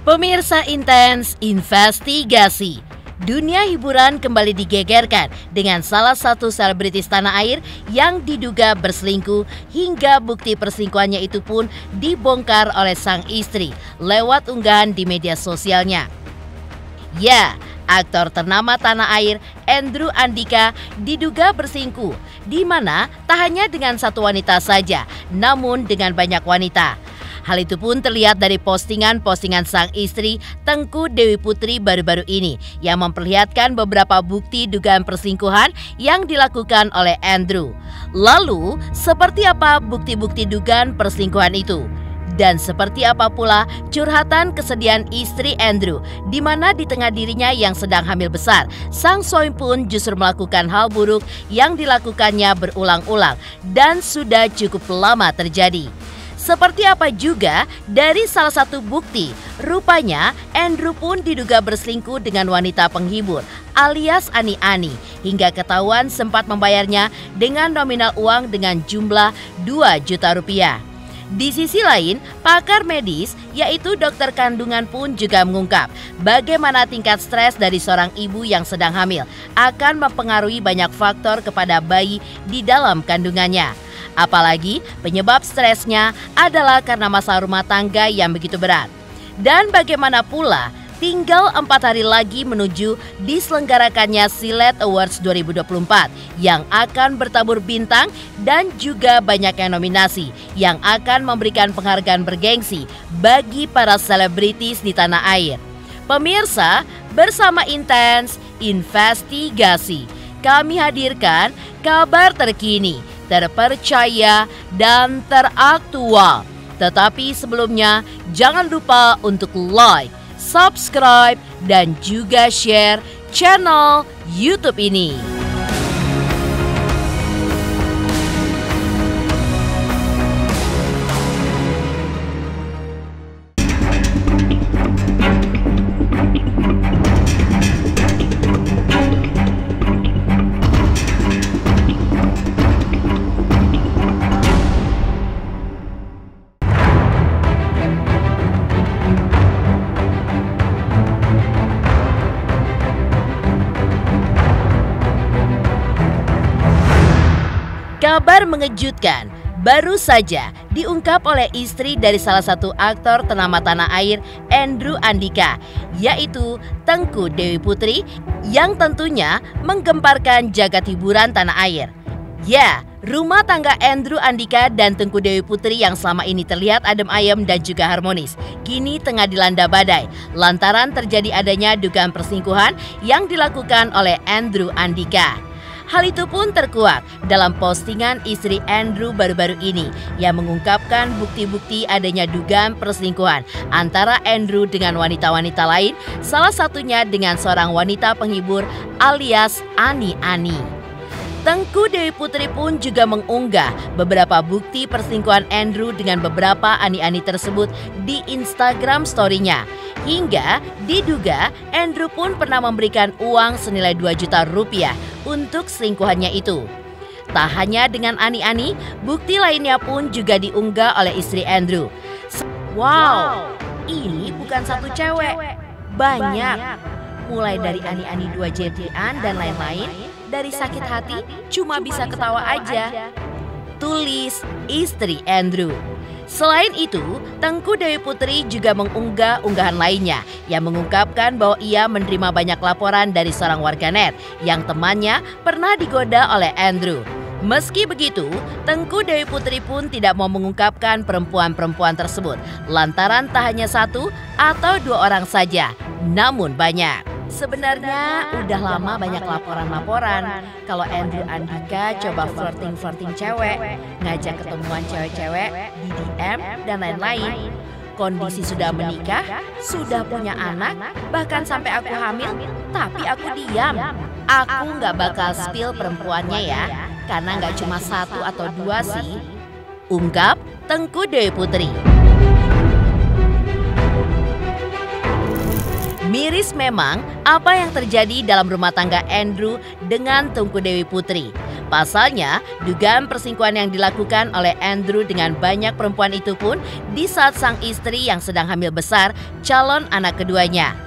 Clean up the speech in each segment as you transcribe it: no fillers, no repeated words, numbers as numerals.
Pemirsa Intens Investigasi, dunia hiburan kembali digegerkan dengan salah satu selebritis tanah air yang diduga berselingkuh hingga bukti perselingkuhannya itu pun dibongkar oleh sang istri lewat unggahan di media sosialnya. Ya, aktor ternama tanah air Andrew Andika diduga berselingkuh, di mana tak hanya dengan satu wanita saja, namun dengan banyak wanita. Hal itu pun terlihat dari postingan-postingan sang istri Tengku Dewi Putri baru-baru ini yang memperlihatkan beberapa bukti dugaan perselingkuhan yang dilakukan oleh Andrew. Lalu, seperti apa bukti-bukti dugaan perselingkuhan itu? Dan seperti apa pula curhatan kesedihan istri Andrew, di mana di tengah dirinya yang sedang hamil besar, sang suami pun justru melakukan hal buruk yang dilakukannya berulang-ulang dan sudah cukup lama terjadi. Seperti apa juga dari salah satu bukti, rupanya Andrew pun diduga berselingkuh dengan wanita penghibur alias Ani-Ani hingga ketahuan sempat membayarnya dengan nominal uang dengan jumlah 2 juta rupiah. Di sisi lain, pakar medis yaitu dokter kandungan pun juga mengungkap bagaimana tingkat stres dari seorang ibu yang sedang hamil akan mempengaruhi banyak faktor kepada bayi di dalam kandungannya. Apalagi penyebab stresnya adalah karena masalah rumah tangga yang begitu berat. Dan bagaimana pula tinggal 4 hari lagi menuju diselenggarakannya Silet Awards 2024 yang akan bertabur bintang dan juga banyak yang nominasi yang akan memberikan penghargaan bergengsi bagi para selebritis di tanah air. Pemirsa, bersama Intens Investigasi, kami hadirkan kabar terkini, terpercaya dan teraktual. Tetapi sebelumnya jangan lupa untuk like, subscribe dan juga share channel YouTube ini. Kabar mengejutkan baru saja diungkap oleh istri dari salah satu aktor ternama tanah air Andrew Andika, yaitu Tengku Dewi Putri yang tentunya menggemparkan jagat hiburan tanah air. Ya, rumah tangga Andrew Andika dan Tengku Dewi Putri yang selama ini terlihat adem ayem dan juga harmonis, kini tengah dilanda badai lantaran terjadi adanya dugaan perselingkuhan yang dilakukan oleh Andrew Andika. Hal itu pun terkuak dalam postingan istri Andrew baru-baru ini yang mengungkapkan bukti-bukti adanya dugaan perselingkuhan antara Andrew dengan wanita-wanita lain, salah satunya dengan seorang wanita penghibur alias Ani-Ani. Tengku Dewi Putri pun juga mengunggah beberapa bukti perselingkuhan Andrew dengan beberapa Ani-Ani tersebut di Instagram story-nya. Hingga diduga Andrew pun pernah memberikan uang senilai 2 juta rupiah untuk selingkuhannya itu. Tak hanya dengan Ani-Ani, bukti lainnya pun juga diunggah oleh istri Andrew. Wow, ini bukan satu cewek, banyak. Mulai dari Ani-Ani 2 jadian dan lain-lain, dari sakit hati cuma bisa ketawa aja, tulis istri Andrew. Selain itu, Tengku Dewi Putri juga mengunggah unggahan lainnya yang mengungkapkan bahwa ia menerima banyak laporan dari seorang warganet yang temannya pernah digoda oleh Andrew. Meski begitu, Tengku Dewi Putri pun tidak mau mengungkapkan perempuan-perempuan tersebut lantaran tak hanya 1 atau 2 orang saja, namun banyak. Sebenarnya udah lama banyak laporan-laporan kalau Andrew Andika coba flirting cewek, ngajak ketemuan cewek-cewek di DM dan lain-lain. Kondisi sudah menikah, sudah punya anak, bahkan sampai aku hamil, tapi aku diam. Aku nggak bakal spill perempuannya ya, karena nggak cuma 1 atau 2 sih, ungkap Tengku Dewi Putri. Miris memang apa yang terjadi dalam rumah tangga Andrew dengan Tengku Dewi Putri. Pasalnya, dugaan perselingkuhan yang dilakukan oleh Andrew dengan banyak perempuan itu pun di saat sang istri yang sedang hamil besar calon anak keduanya.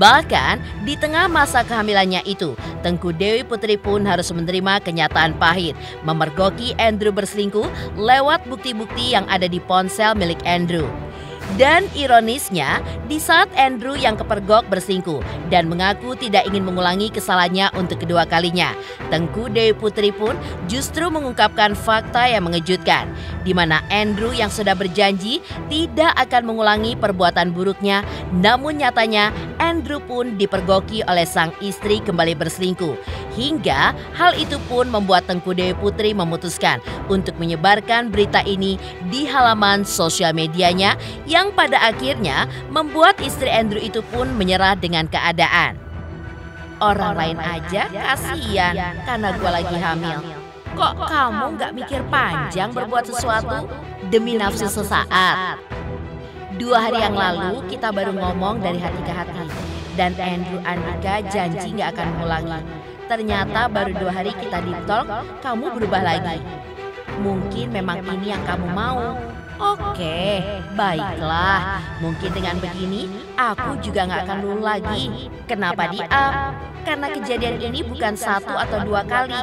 Bahkan di tengah masa kehamilannya itu, Tengku Dewi Putri pun harus menerima kenyataan pahit, memergoki Andrew berselingkuh lewat bukti-bukti yang ada di ponsel milik Andrew. Dan ironisnya, di saat Andrew yang kepergok berselingkuh dan mengaku tidak ingin mengulangi kesalahannya untuk kedua kalinya, Tengku Dewi Putri pun justru mengungkapkan fakta yang mengejutkan, di mana Andrew yang sudah berjanji tidak akan mengulangi perbuatan buruknya, namun nyatanya Andrew pun dipergoki oleh sang istri kembali berselingkuh. Hingga hal itu pun membuat Tengku Dewi Putri memutuskan untuk menyebarkan berita ini di halaman sosial medianya yang pada akhirnya membuat istri Andrew itu pun menyerah dengan keadaan. Orang lain aja kasihan karena gue lagi hamil. Kok kamu gak mikir panjang berbuat sesuatu demi nafsu sesaat? 2 hari yang lalu kita baru ngomong dari hati ke hati. Dan Andrew Andika janji gak akan mengulangi. Ternyata baru 2 hari kita deep talk, kamu berubah lagi. Mungkin memang ini yang kamu mau. Oke, baiklah. Mungkin dengan begini, aku juga gak akan dulu lagi. Kenapa di-up? Karena kejadian ini bukan 1 atau 2 kali.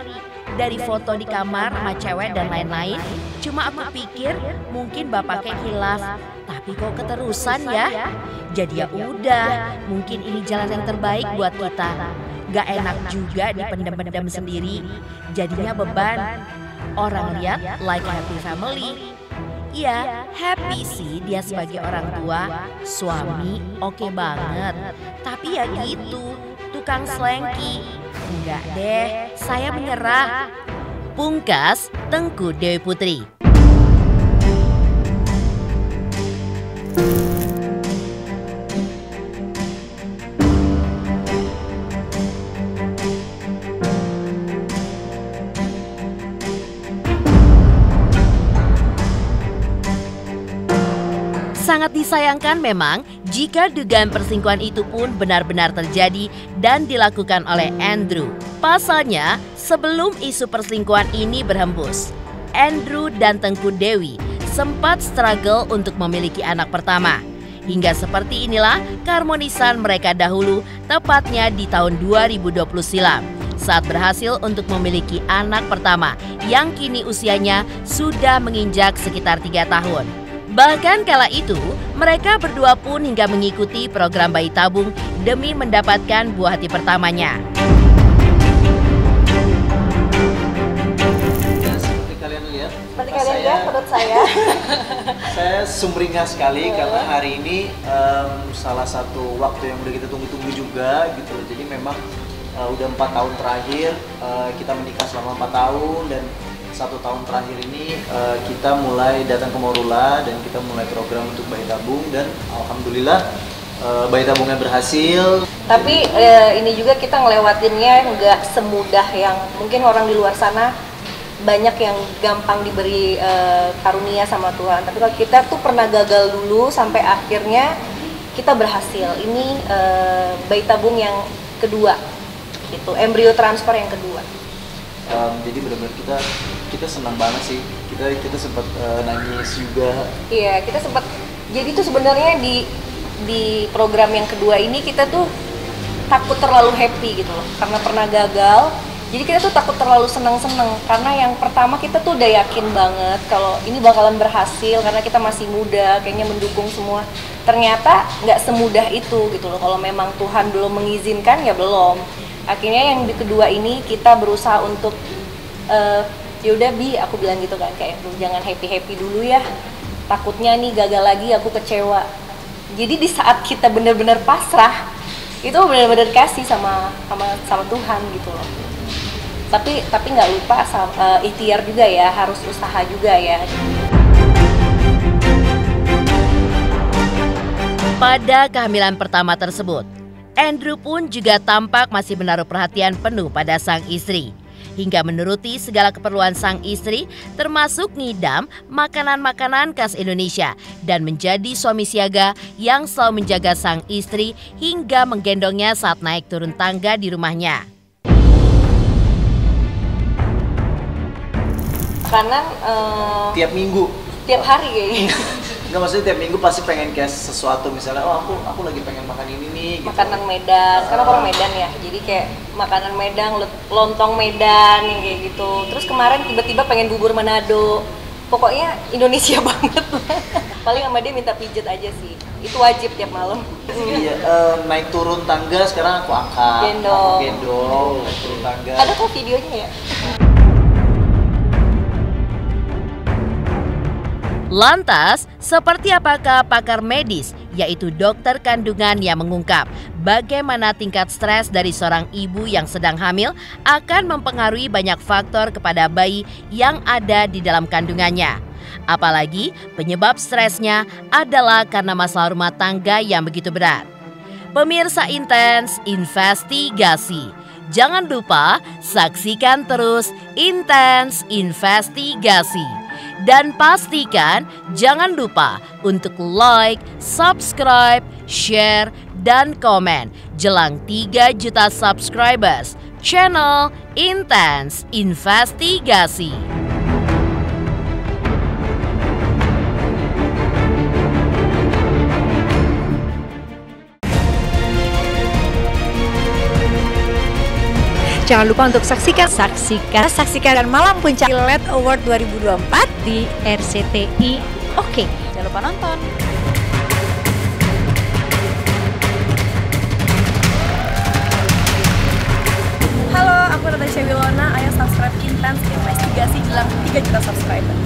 Dari foto di kamar sama cewek dan lain-lain, cuma aku pikir mungkin bapaknya hilaf. Tapi kok keterusan ya? Jadi ya udah, mungkin ini jalan yang terbaik buat kita. Gak enak juga dipendam-pendam sendiri, jadinya beban. Orang lihat like a happy family. Ya, happy sih dia sebagai orang tua, suami oke banget. Tapi ya gitu, tukang selengki. Enggak deh, saya menyerah. Pungkas Tengku Dewi Putri. Sangat disayangkan memang jika dugaan perselingkuhan itu pun benar-benar terjadi dan dilakukan oleh Andrew. Pasalnya, sebelum isu perselingkuhan ini berhembus, Andrew dan Tengku Dewi sempat struggle untuk memiliki anak pertama. Hingga seperti inilah keharmonisan mereka dahulu, tepatnya di tahun 2020 silam, saat berhasil untuk memiliki anak pertama yang kini usianya sudah menginjak sekitar 3 tahun. Bahkan kala itu, mereka berdua pun hingga mengikuti program bayi tabung demi mendapatkan buah hati pertamanya. Ya, seperti kalian lihat, menurut saya. Saya sumringah sekali karena hari ini salah satu waktu yang udah kita tunggu-tunggu juga gitu. Jadi memang udah 4 tahun terakhir kita menikah selama 4 tahun dan 1 tahun terakhir ini kita mulai datang ke Morula dan kita mulai program untuk bayi tabung dan alhamdulillah bayi tabungnya berhasil. Tapi ini juga kita ngelewatinnya nggak semudah yang mungkin orang di luar sana banyak yang gampang diberi karunia sama Tuhan. Tapi kalau kita tuh pernah gagal dulu sampai akhirnya kita berhasil. Ini bayi tabung yang kedua, itu embrio transfer yang kedua. Jadi benar-benar kita senang banget sih. Kita sempat nangis juga. Iya, kita sempat. Jadi tuh sebenarnya di program yang kedua ini kita tuh takut terlalu happy gitu loh, karena pernah gagal. Jadi kita tuh takut terlalu senang-senang karena yang pertama kita tuh udah yakin banget kalau ini bakalan berhasil karena kita masih muda, kayaknya mendukung semua. Ternyata nggak semudah itu gitu loh. Kalau memang Tuhan belum mengizinkan ya belum. Akhirnya yang di kedua ini kita berusaha untuk yaudah Bi, aku bilang gitu kan, kayak jangan happy dulu ya, takutnya nih gagal lagi aku kecewa. Jadi di saat kita benar-benar pasrah itu benar-benar kasih sama Tuhan gitu loh. Tapi nggak lupa ikhtiar juga ya, harus usaha juga ya. Pada kehamilan pertama tersebut, Andrew pun juga tampak masih menaruh perhatian penuh pada sang istri. Hingga menuruti segala keperluan sang istri, termasuk ngidam makanan-makanan khas Indonesia. Dan menjadi suami siaga yang selalu menjaga sang istri hingga menggendongnya saat naik turun tangga di rumahnya. makanan Tiap minggu? tiap hari kayaknya. Nggak, maksudnya tiap minggu pasti pengen kayak sesuatu, misalnya oh aku lagi pengen makan ini nih gitu. Makanan Medan, karena orang Medan ya, jadi kayak makanan Medan, lontong Medan yang kayak gitu. Terus kemarin tiba-tiba pengen bubur Manado, pokoknya Indonesia banget. Paling sama dia minta pijet aja sih, itu wajib tiap malam. Iya, naik turun tangga sekarang aku angkat, Gendong. aku gendong, naik turun tangga. Ada kok videonya ya. Lantas, seperti apakah pakar medis, yaitu dokter kandungan yang mengungkap bagaimana tingkat stres dari seorang ibu yang sedang hamil akan mempengaruhi banyak faktor kepada bayi yang ada di dalam kandungannya. Apalagi penyebab stresnya adalah karena masalah rumah tangga yang begitu berat. Pemirsa Intens Investigasi, jangan lupa saksikan terus Intens Investigasi. Dan pastikan jangan lupa untuk like, subscribe, share, dan komen jelang 3 juta subscribers channel Intens Investigasi. Jangan lupa untuk saksikan Malam Puncak LED Award 2024 di RCTI. Oke, jangan lupa nonton. Halo, aku Natasha Wilona. Ayo subscribe Intens Investigasi jelang 3 juta subscriber.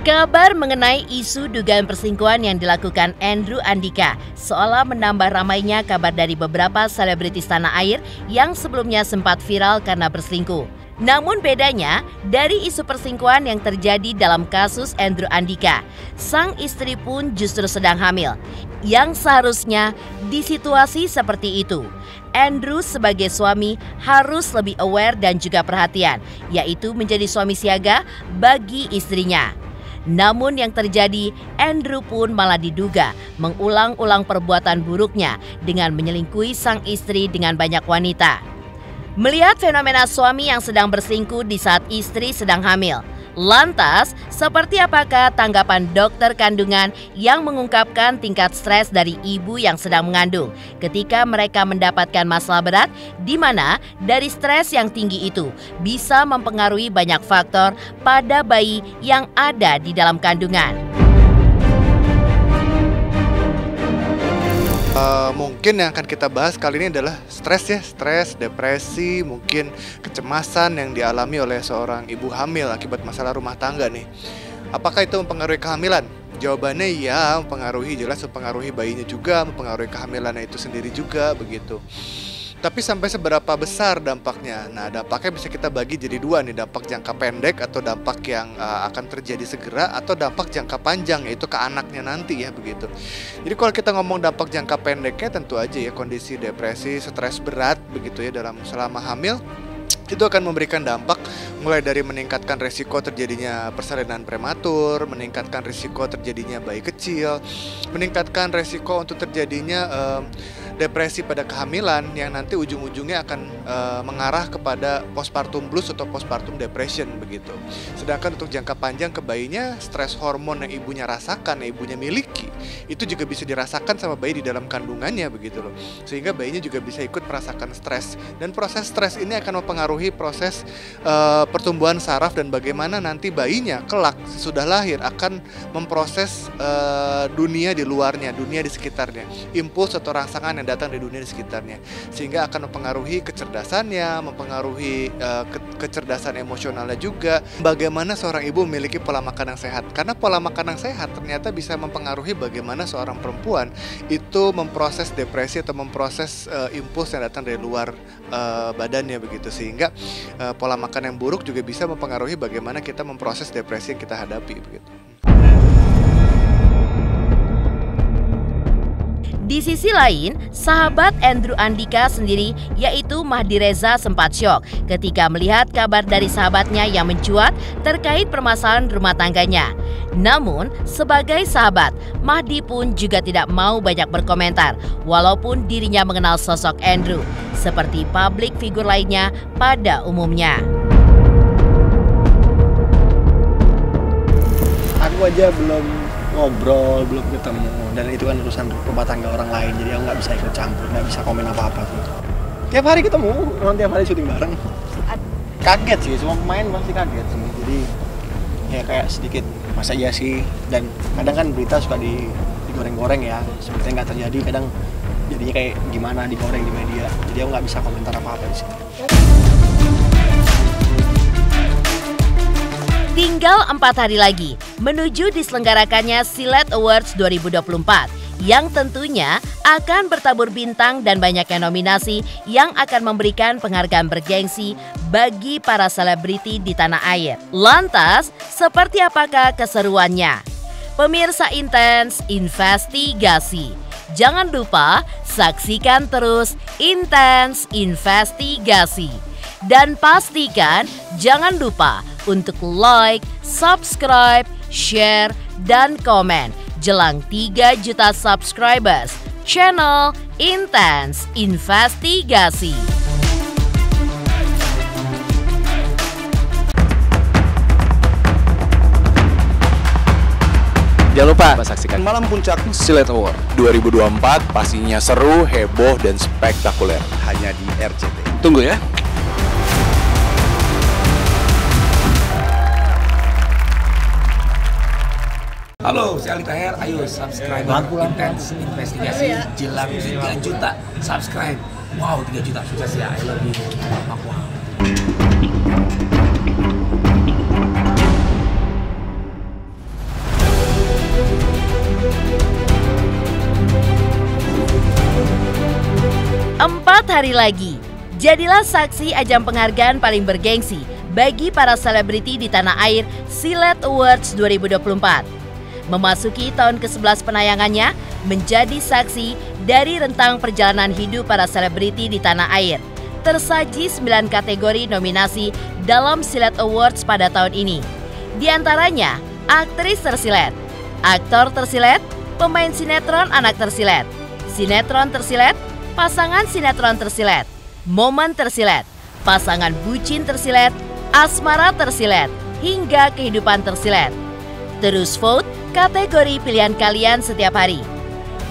Kabar mengenai isu dugaan perselingkuhan yang dilakukan Andrew Andika seolah menambah ramainya kabar dari beberapa selebritis tanah air yang sebelumnya sempat viral karena berselingkuh. Namun bedanya, dari isu perselingkuhan yang terjadi dalam kasus Andrew Andika, sang istri pun justru sedang hamil. Yang seharusnya di situasi seperti itu, Andrew sebagai suami harus lebih aware dan juga perhatian, yaitu menjadi suami siaga bagi istrinya. Namun yang terjadi, Andrew pun malah diduga mengulang-ulang perbuatan buruknya dengan menyelingkuhi sang istri dengan banyak wanita. Melihat fenomena suami yang sedang berselingkuh di saat istri sedang hamil, lantas seperti apakah tanggapan dokter kandungan yang mengungkapkan tingkat stres dari ibu yang sedang mengandung ketika mereka mendapatkan masalah berat, di mana dari stres yang tinggi itu bisa mempengaruhi banyak faktor pada bayi yang ada di dalam kandungan. Mungkin yang akan kita bahas kali ini adalah stres, depresi, mungkin kecemasan yang dialami oleh seorang ibu hamil akibat masalah rumah tangga nih. Apakah itu mempengaruhi kehamilan? Jawabannya ya, mempengaruhi, jelas mempengaruhi bayinya juga, mempengaruhi kehamilannya itu sendiri juga begitu. Tapi sampai seberapa besar dampaknya? Nah, dampaknya bisa kita bagi jadi dua nih, dampak jangka pendek atau dampak yang akan terjadi segera, atau dampak jangka panjang yaitu ke anaknya nanti ya begitu. Jadi kalau kita ngomong dampak jangka pendeknya, tentu aja ya kondisi depresi, stres berat begitu ya selama hamil. Itu akan memberikan dampak mulai dari meningkatkan resiko terjadinya persalinan prematur, meningkatkan resiko terjadinya bayi kecil, meningkatkan resiko untuk terjadinya depresi pada kehamilan yang nanti ujung-ujungnya akan mengarah kepada postpartum blues atau postpartum depression begitu. Sedangkan untuk jangka panjang ke bayinya, stres hormon yang ibunya rasakan, yang ibunya miliki, itu juga bisa dirasakan sama bayi di dalam kandungannya begitu loh. Sehingga bayinya juga bisa ikut merasakan stres, dan proses stres ini akan mempengaruhi proses pertumbuhan saraf dan bagaimana nanti bayinya kelak sesudah lahir akan memproses dunia di luarnya, dunia di sekitarnya, impuls atau rangsangan yang datang di dunia di sekitarnya, sehingga akan mempengaruhi kecerdasannya, mempengaruhi kecerdasan emosionalnya juga. Bagaimana seorang ibu memiliki pola makan yang sehat, karena pola makan yang sehat ternyata bisa mempengaruhi bagaimana seorang perempuan itu memproses depresi atau memproses impuls yang datang dari luar badannya begitu, sehingga pola makan yang buruk juga bisa mempengaruhi bagaimana kita memproses depresi yang kita hadapi begitu. Di Di sisi lain, sahabat Andrew Andika sendiri yaitu Mahdi Reza sempat syok ketika melihat kabar dari sahabatnya yang mencuat terkait permasalahan rumah tangganya. Namun, sebagai sahabat, Mahdi pun juga tidak mau banyak berkomentar walaupun dirinya mengenal sosok Andrew seperti publik figur lainnya pada umumnya. Aku aja belum ngobrol, belum ketemu, dan itu kan urusan rumah tangga orang lain, jadi aku nggak bisa ikut campur, nggak bisa komen apa-apa sih. Tiap hari ketemu, orang tiap hari syuting bareng. Kaget sih, semua pemain pasti kaget semua. Jadi ya kayak sedikit masa iya sih, dan kadang kan berita suka digoreng-goreng ya, sepertinya nggak terjadi, kadang jadinya kayak gimana digoreng di media, jadi aku nggak bisa komentar apa-apa di sini. Tinggal 4 hari lagi menuju diselenggarakannya Silet Awards 2024 yang tentunya akan bertabur bintang dan banyaknya nominasi yang akan memberikan penghargaan bergengsi bagi para selebriti di tanah air. Lantas, seperti apakah keseruannya? Pemirsa Intens Investigasi, jangan lupa saksikan terus Intens Investigasi. Dan pastikan jangan lupa untuk like, subscribe, share, dan komen jelang 3 juta subscribers channel Intens Investigasi. Jangan lupa saksikan Malam Puncak Silet Award 2024, pastinya seru, heboh, dan spektakuler hanya di RCTI. Tunggu ya. Halo, saya Ali Taher. Ayo subscribe Intens Investigasi jelang 3 juta subscribe. Wow, 3 juta sukses ya. I love you. Wow. Empat hari lagi, jadilah saksi ajang penghargaan paling bergengsi bagi para selebriti di tanah air Silet Awards 2024. Memasuki tahun ke-11 penayangannya, menjadi saksi dari rentang perjalanan hidup para selebriti di tanah air. Tersaji 9 kategori nominasi dalam Silet Awards pada tahun ini. Di antaranya, aktris tersilet, aktor tersilet, pemain sinetron anak tersilet, sinetron tersilet, pasangan sinetron tersilet, momen tersilet, pasangan bucin tersilet, asmara tersilet, hingga kehidupan tersilet. Terus vote kategori pilihan kalian setiap hari.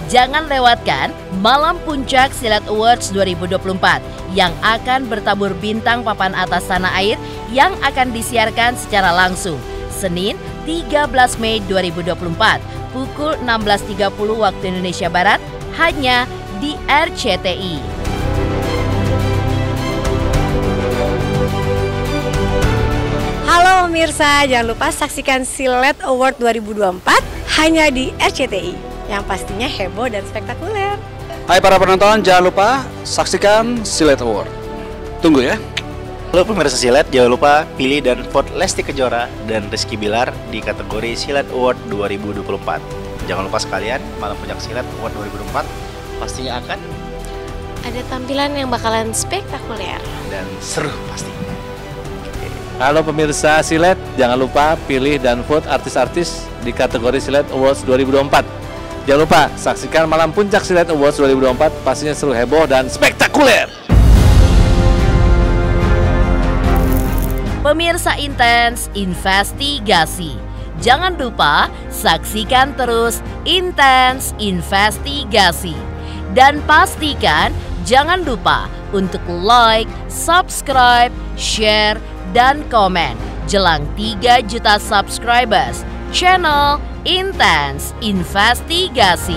Jangan lewatkan Malam Puncak Silet Awards 2024 yang akan bertabur bintang papan atas tanah air yang akan disiarkan secara langsung Senin 13 Mei 2024 pukul 16.30 waktu Indonesia Barat hanya di RCTI. Halo pemirsa, jangan lupa saksikan Silet Award 2024 hanya di RCTI yang pastinya heboh dan spektakuler. Hai para penonton, jangan lupa saksikan Silet Award. Tunggu ya. Halo pemirsa Silet, jangan lupa pilih dan vote Lesti Kejora dan Rizky Bilar di kategori Silet Award 2024. Jangan lupa sekalian, Malam Puncak Silet Award 2024 pastinya akan ada tampilan yang bakalan spektakuler dan seru pasti. Halo pemirsa Silet, jangan lupa pilih dan vote artis-artis di kategori Silet Awards 2024. Jangan lupa saksikan Malam Puncak Silet Awards 2024, pastinya seru, heboh, dan spektakuler. Pemirsa Intens Investigasi, jangan lupa saksikan terus Intens Investigasi. Dan pastikan jangan lupa untuk like, subscribe, share, dan komen jelang 3 juta subscribers channel Intens Investigasi.